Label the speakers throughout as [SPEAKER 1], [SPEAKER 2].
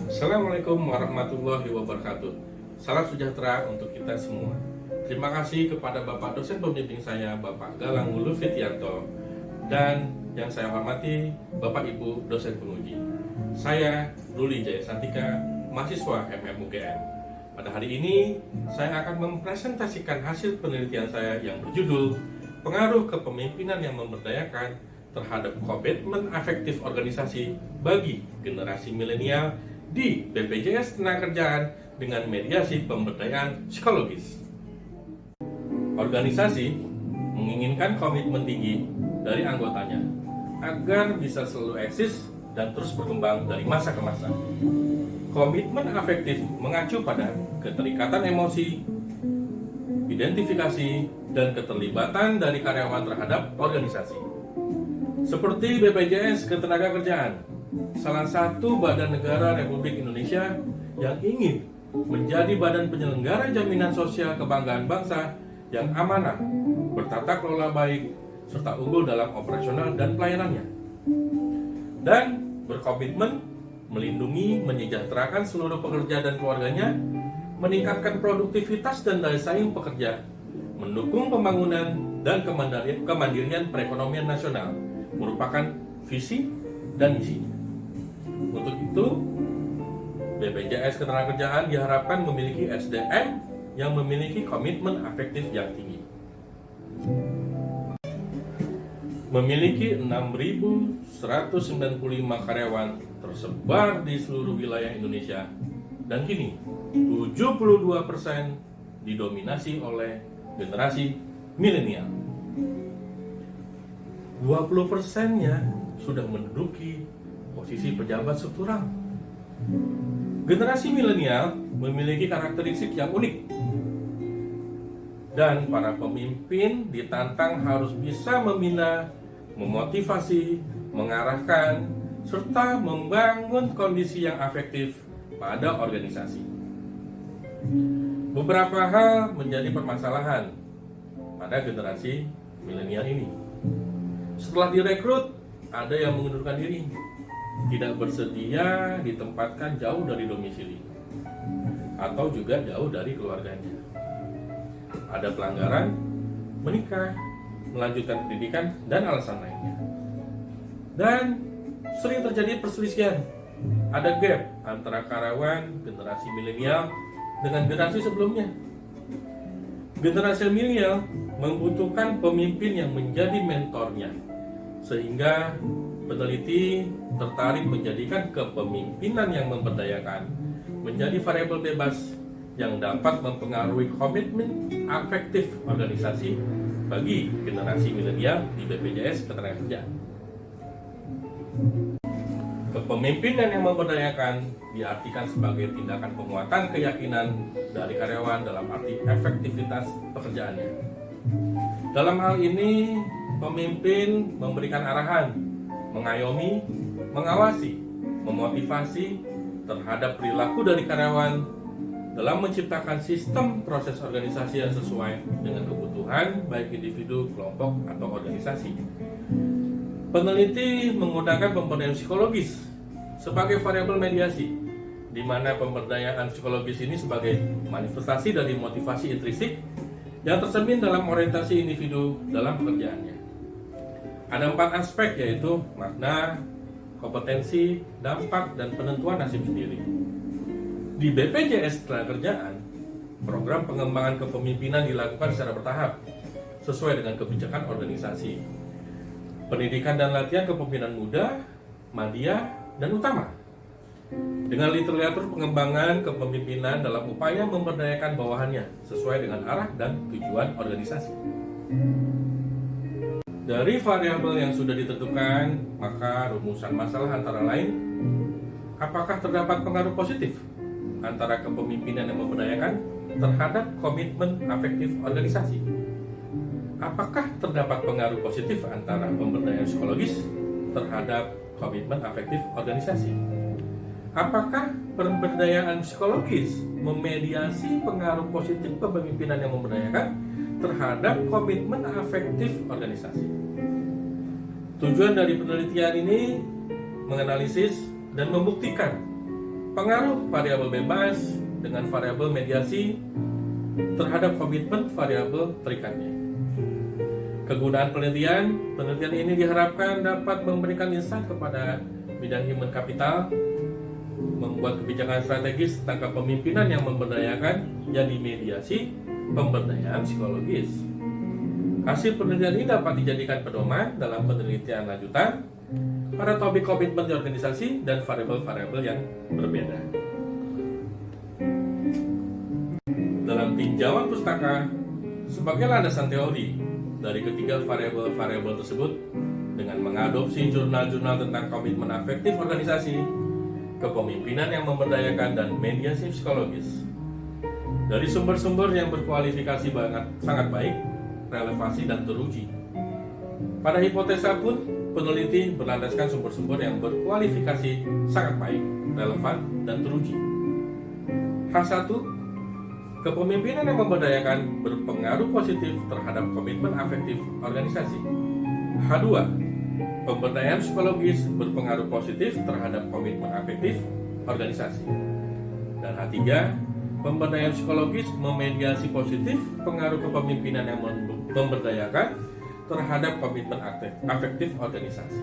[SPEAKER 1] Assalamualaikum warahmatullahi wabarakatuh. Salam sejahtera untuk kita semua. Terima kasih kepada Bapak dosen pembimbing saya, Bapak Galang Wulu Fityanto, dan yang saya hormati Bapak Ibu dosen penguji. Saya Ruli Jaya Santika, mahasiswa FMUGM. Pada hari ini, saya akan mempresentasikan hasil penelitian saya yang berjudul Pengaruh Kepemimpinan yang Memberdayakan terhadap Komitmen Afektif Organisasi bagi Generasi Milenial di BPJS Ketenagakerjaan dengan mediasi pemberdayaan psikologis. Organisasi menginginkan komitmen tinggi dari anggotanya agar bisa selalu eksis dan terus berkembang dari masa ke masa. Komitmen afektif mengacu pada keterikatan emosi, identifikasi, dan keterlibatan dari karyawan terhadap organisasi. Seperti BPJS Ketenagakerjaan, salah satu badan negara Republik Indonesia yang ingin menjadi badan penyelenggara jaminan sosial kebanggaan bangsa yang amanah, bertata kelola baik, serta unggul dalam operasional dan pelayanannya. Dan berkomitmen melindungi, menyejahterakan seluruh pekerja dan keluarganya, meningkatkan produktivitas dan daya saing pekerja, mendukung pembangunan dan kemandirian perekonomian nasional, merupakan visi dan misi. Untuk itu, BPJS Ketenagakerjaan diharapkan memiliki SDM yang memiliki komitmen afektif yang tinggi. Memiliki 6.195 karyawan tersebar di seluruh wilayah Indonesia, dan kini 72% didominasi oleh generasi milenial. 20%-nya sudah menduduki posisi pejabat struktural. Generasi milenial memiliki karakteristik yang unik, dan para pemimpin ditantang harus bisa membina, memotivasi, mengarahkan, serta membangun kondisi yang afektif pada organisasi. Beberapa hal menjadi permasalahan pada generasi milenial ini. Setelah direkrut, ada yang mengundurkan diri, tidak bersedia ditempatkan jauh dari domisili, atau juga jauh dari keluarganya. Ada pelanggaran, menikah, melanjutkan pendidikan, dan alasan lainnya. Dan sering terjadi perselisihan. Ada gap antara karyawan generasi milenial dengan generasi sebelumnya. Generasi milenial membutuhkan pemimpin yang menjadi mentornya, sehingga peneliti tertarik menjadikan kepemimpinan yang memberdayakan menjadi variabel bebas yang dapat mempengaruhi komitmen afektif organisasi bagi generasi milenial di BPJS Ketenagakerjaan. Kepemimpinan yang memberdayakan diartikan sebagai tindakan penguatan keyakinan dari karyawan dalam arti efektivitas pekerjaannya. Dalam hal ini, pemimpin memberikan arahan, mengayomi, mengawasi, memotivasi terhadap perilaku dari karyawan dalam menciptakan sistem proses organisasi yang sesuai dengan kebutuhan baik individu, kelompok, atau organisasi. Peneliti menggunakan pemberdayaan psikologis sebagai variabel mediasi, di mana pemberdayaan psikologis ini sebagai manifestasi dari motivasi intrinsik yang tercermin dalam orientasi individu dalam pekerjaannya. Ada 4 aspek, yaitu makna, kompetensi, dampak, dan penentuan nasib sendiri. Di BPJS Ketenagakerjaan, program pengembangan kepemimpinan dilakukan secara bertahap sesuai dengan kebijakan organisasi. Pendidikan dan latihan kepemimpinan muda, madya, dan utama, dengan literatur pengembangan kepemimpinan dalam upaya memberdayakan bawahannya sesuai dengan arah dan tujuan organisasi. Dari variabel yang sudah ditentukan, maka rumusan masalah antara lain: apakah terdapat pengaruh positif antara kepemimpinan yang memberdayakan terhadap komitmen afektif organisasi? Apakah terdapat pengaruh positif antara pemberdayaan psikologis terhadap komitmen afektif organisasi? Apakah pemberdayaan psikologis memediasi pengaruh positif kepemimpinan yang memberdayakan terhadap komitmen afektif organisasi? Tujuan dari penelitian ini menganalisis dan membuktikan Pengaruh variabel bebas dengan variabel mediasi terhadap komitmen variabel terikatnya. Kegunaan penelitian ini diharapkan dapat memberikan insight kepada bidang human capital, membuat kebijakan strategis tentang kepemimpinan yang memberdayakan yang dimediasi pemberdayaan psikologis. Hasil penelitian ini dapat dijadikan pedoman dalam penelitian lanjutan pada topik komitmen di organisasi dan variabel-variabel yang berbeda. Dalam tinjauan pustaka, sebagai landasan teori dari ketiga variabel-variabel tersebut, dengan mengadopsi jurnal-jurnal tentang komitmen afektif organisasi, kepemimpinan yang memberdayakan, dan mediasi psikologis. Dari sumber-sumber yang berkualifikasi sangat baik, relevansi, dan teruji. Pada hipotesa pun, peneliti berlandaskan sumber-sumber yang berkualifikasi sangat baik, relevan, dan teruji. H1, kepemimpinan yang memberdayakan berpengaruh positif terhadap komitmen afektif organisasi. H2, pemberdayaan psikologis berpengaruh positif terhadap komitmen afektif organisasi. Dan H3, pemberdayaan psikologis memediasi positif pengaruh kepemimpinan yang memberdayakan terhadap komitmen afektif organisasi.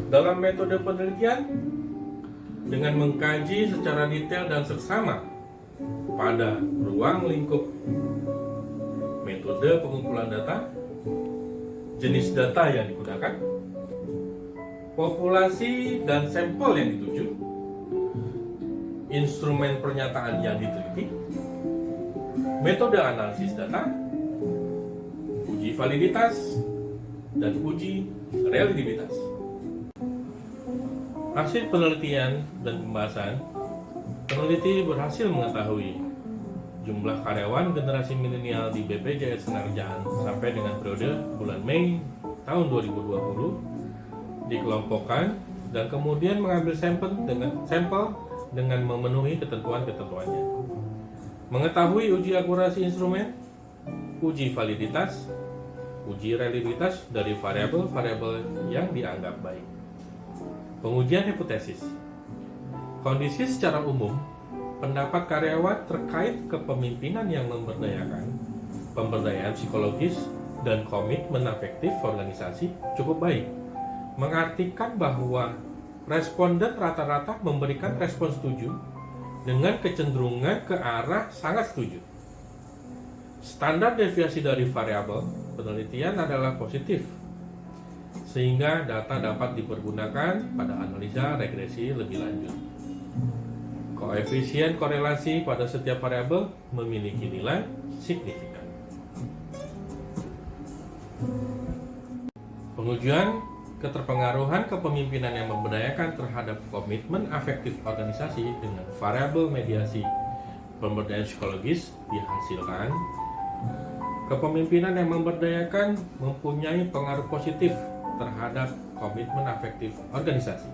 [SPEAKER 1] Dalam metode penelitian, dengan mengkaji secara detail dan seksama pada ruang lingkup metode pengumpulan data, jenis data yang digunakan, populasi dan sampel yang dituju, instrumen pernyataan yang diteliti, metode analisis data, uji validitas, dan uji reliabilitas. Hasil penelitian dan pembahasan, peneliti berhasil mengetahui jumlah karyawan generasi milenial di BPJS Ketenagakerjaan sampai dengan periode bulan Mei tahun 2020 dikelompokkan dan kemudian mengambil sampel dengan memenuhi ketentuan-ketentuannya. Mengetahui uji akurasi instrumen, uji validitas, uji reliabilitas dari variabel-variabel yang dianggap baik. Pengujian hipotesis. Kondisi secara umum, pendapat karyawan terkait kepemimpinan yang memberdayakan, pemberdayaan psikologis, dan komitmen afektif organisasi cukup baik. Mengartikan bahwa responden rata-rata memberikan respon setuju dengan kecenderungan ke arah sangat setuju. Standar deviasi dari variabel penelitian adalah positif, sehingga data dapat dipergunakan pada analisa regresi lebih lanjut. Koefisien korelasi pada setiap variabel memiliki nilai signifikan. Pengujian keterpengaruhan kepemimpinan yang memberdayakan terhadap komitmen afektif organisasi dengan variabel mediasi pemberdayaan psikologis dihasilkan. Kepemimpinan yang memberdayakan mempunyai pengaruh positif terhadap komitmen afektif organisasi.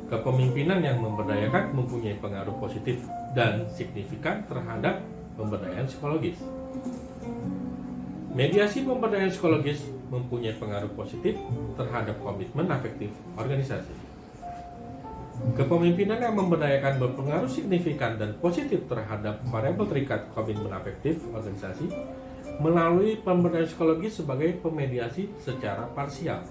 [SPEAKER 1] Kepemimpinan yang memberdayakan mempunyai pengaruh positif dan signifikan terhadap pemberdayaan psikologis. Mediasi pemberdayaan psikologis mempunyai pengaruh positif terhadap komitmen afektif organisasi. Kepemimpinan yang memberdayakan berpengaruh signifikan dan positif terhadap variabel terikat komitmen afektif organisasi melalui pemberdayaan psikologis sebagai pemediasi secara parsial.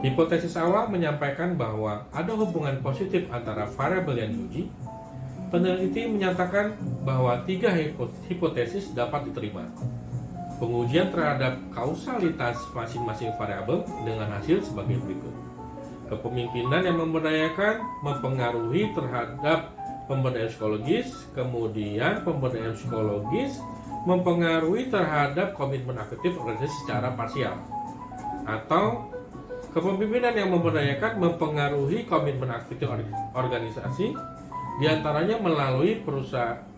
[SPEAKER 1] Hipotesis awal menyampaikan bahwa ada hubungan positif antara variabel yang diuji. Peneliti menyatakan bahwa 3 hipotesis dapat diterima. Pengujian terhadap kausalitas masing-masing variabel dengan hasil sebagai berikut. Kepemimpinan yang memberdayakan mempengaruhi terhadap pemberdayaan psikologis, kemudian pemberdayaan psikologis mempengaruhi terhadap komitmen afektif organisasi secara parsial. Atau kepemimpinan yang memberdayakan mempengaruhi komitmen afektif organisasi diantaranya melalui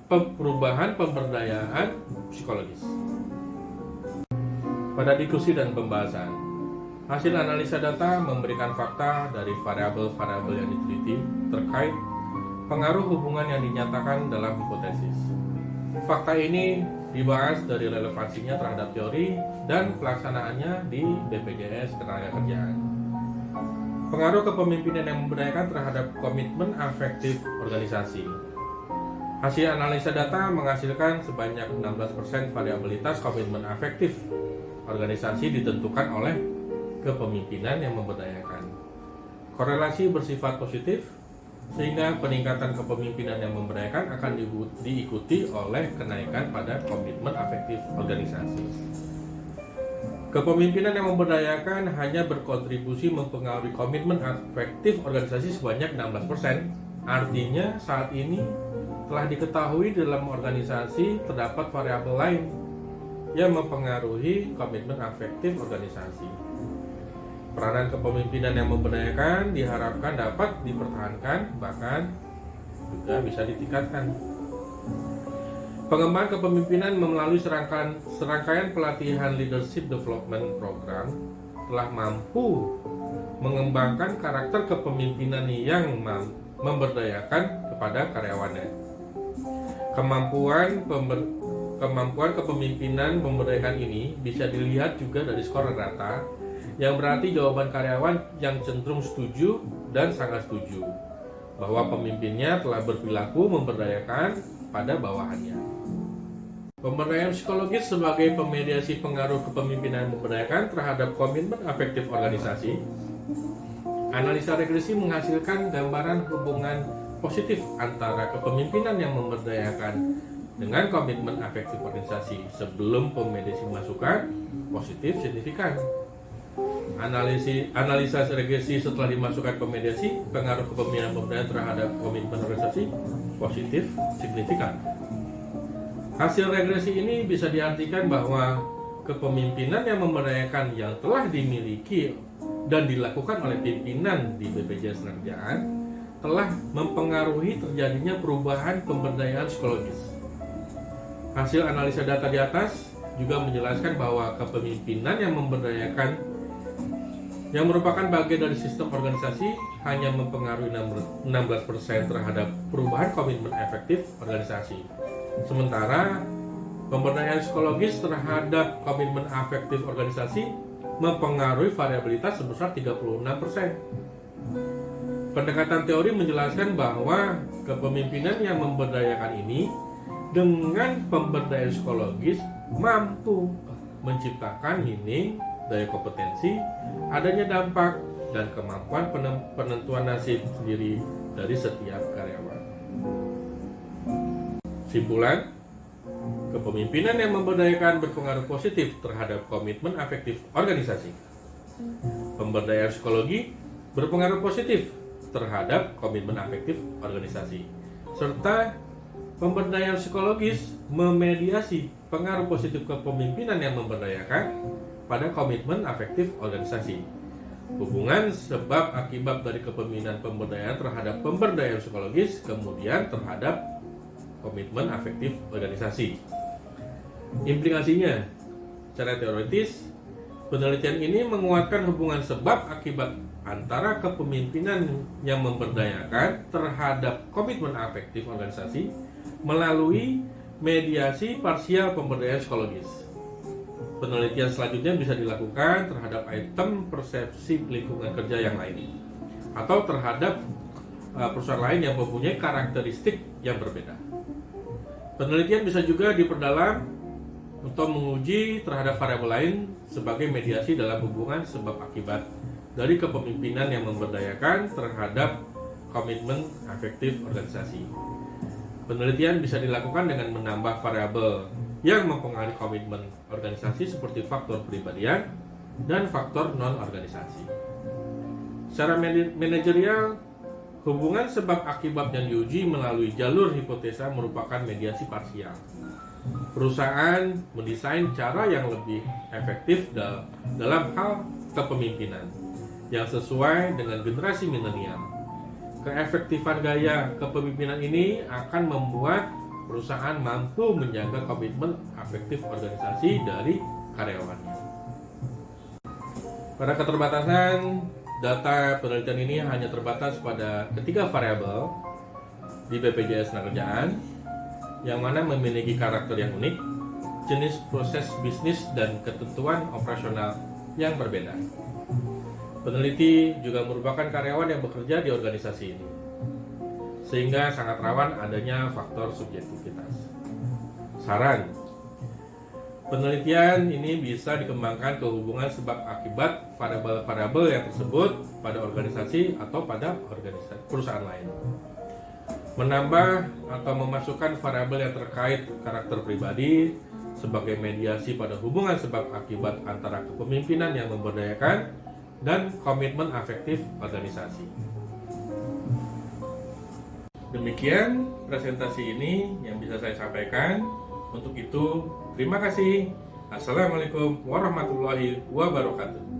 [SPEAKER 1] perubahan pemberdayaan psikologis. Pada diskusi dan pembahasan, hasil analisa data memberikan fakta dari variabel-variabel yang diteliti terkait pengaruh hubungan yang dinyatakan dalam hipotesis. Fakta ini dibahas dari relevansinya terhadap teori dan pelaksanaannya di BPJS Ketenagakerjaan. Pengaruh kepemimpinan yang memberdayakan terhadap komitmen afektif organisasi. Hasil analisa data menghasilkan sebanyak 16% variabilitas komitmen afektif organisasi ditentukan oleh kepemimpinan yang memberdayakan. Korelasi bersifat positif, sehingga peningkatan kepemimpinan yang memberdayakan akan diikuti oleh kenaikan pada komitmen afektif organisasi. Kepemimpinan yang memberdayakan hanya berkontribusi mempengaruhi komitmen afektif organisasi sebanyak 16%. Artinya saat ini telah diketahui dalam organisasi terdapat variabel lain yang mempengaruhi komitmen afektif organisasi. Peranan kepemimpinan yang memberdayakan diharapkan dapat dipertahankan, bahkan juga bisa ditingkatkan. Pengembangan kepemimpinan melalui serangkaian pelatihan leadership development program telah mampu mengembangkan karakter kepemimpinan yang memberdayakan kepada karyawannya. Kemampuan kepemimpinan memberdayakan ini bisa dilihat juga dari skor rata, yang berarti jawaban karyawan yang cenderung setuju dan sangat setuju bahwa pemimpinnya telah berperilaku memberdayakan pada bawahannya. Pemberdayaan psikologis sebagai pemediasi pengaruh kepemimpinan memberdayakan terhadap komitmen afektif organisasi. Analisa regresi menghasilkan gambaran hubungan positif antara kepemimpinan yang memberdayakan dengan komitmen afektif organisasi sebelum pemediasi masukkan positif signifikan. Analisa regresi setelah dimasukkan pemediasi, pengaruh kepemimpinan memberdayakan terhadap komitmen organisasi positif signifikan. Hasil regresi ini bisa diartikan bahwa kepemimpinan yang memberdayakan yang telah dimiliki dan dilakukan oleh pimpinan di BPJS Tenagakerjaan telah mempengaruhi terjadinya perubahan pemberdayaan psikologis. Hasil analisa data di atas juga menjelaskan bahwa kepemimpinan yang memberdayakan yang merupakan bagian dari sistem organisasi hanya mempengaruhi 16% terhadap perubahan komitmen efektif organisasi. Sementara pemberdayaan psikologis terhadap komitmen afektif organisasi mempengaruhi variabilitas sebesar 36%. Pendekatan teori menjelaskan bahwa kepemimpinan yang memberdayakan ini dengan pemberdayaan psikologis mampu menciptakan meaning, daya kompetensi, adanya dampak, dan kemampuan penentuan nasib sendiri dari setiap karyawan. Simpulan, kepemimpinan yang memberdayakan berpengaruh positif terhadap komitmen afektif organisasi. Pemberdayaan psikologi berpengaruh positif terhadap komitmen afektif organisasi. Serta pemberdayaan psikologis memediasi pengaruh positif kepemimpinan yang memberdayakan pada komitmen afektif organisasi. Hubungan sebab akibat dari kepemimpinan pemberdayaan terhadap pemberdayaan psikologis kemudian terhadap komitmen afektif organisasi. Implikasinya, secara teoritis, penelitian ini menguatkan hubungan sebab akibat antara kepemimpinan yang memberdayakan terhadap komitmen afektif organisasi melalui mediasi parsial pemberdayaan psikologis. Penelitian selanjutnya bisa dilakukan terhadap item persepsi lingkungan kerja yang lain atau terhadap perusahaan lain yang mempunyai karakteristik yang berbeda. Penelitian bisa juga diperdalam untuk menguji terhadap variabel lain sebagai mediasi dalam hubungan sebab akibat dari kepemimpinan yang memberdayakan terhadap komitmen afektif organisasi. Penelitian bisa dilakukan dengan menambah variabel yang mempengaruhi komitmen organisasi seperti faktor kepribadian dan faktor non-organisasi. Secara manajerial, hubungan sebab akibat yang diuji melalui jalur hipotesa merupakan mediasi parsial. Perusahaan mendesain cara yang lebih efektif dalam hal kepemimpinan yang sesuai dengan generasi milenial. Keefektifan gaya kepemimpinan ini akan membuat perusahaan mampu menjaga komitmen afektif organisasi dari karyawannya. Pada keterbatasan, data penelitian ini hanya terbatas pada ketiga variabel di BPJS Tenagakerjaan yang mana memiliki karakter yang unik, jenis proses bisnis, dan ketentuan operasional yang berbeda. Peneliti juga merupakan karyawan yang bekerja di organisasi ini, sehingga sangat rawan adanya faktor subjektivitas. Saran: penelitian ini bisa dikembangkan ke hubungan sebab akibat variabel-variabel yang tersebut pada organisasi atau pada perusahaan lain. Menambah atau memasukkan variabel yang terkait karakter pribadi sebagai mediasi pada hubungan sebab akibat antara kepemimpinan yang memberdayakan dan komitmen afektif organisasi. Demikian presentasi ini yang bisa saya sampaikan. Untuk itu, terima kasih. Assalamualaikum warahmatullahi wabarakatuh.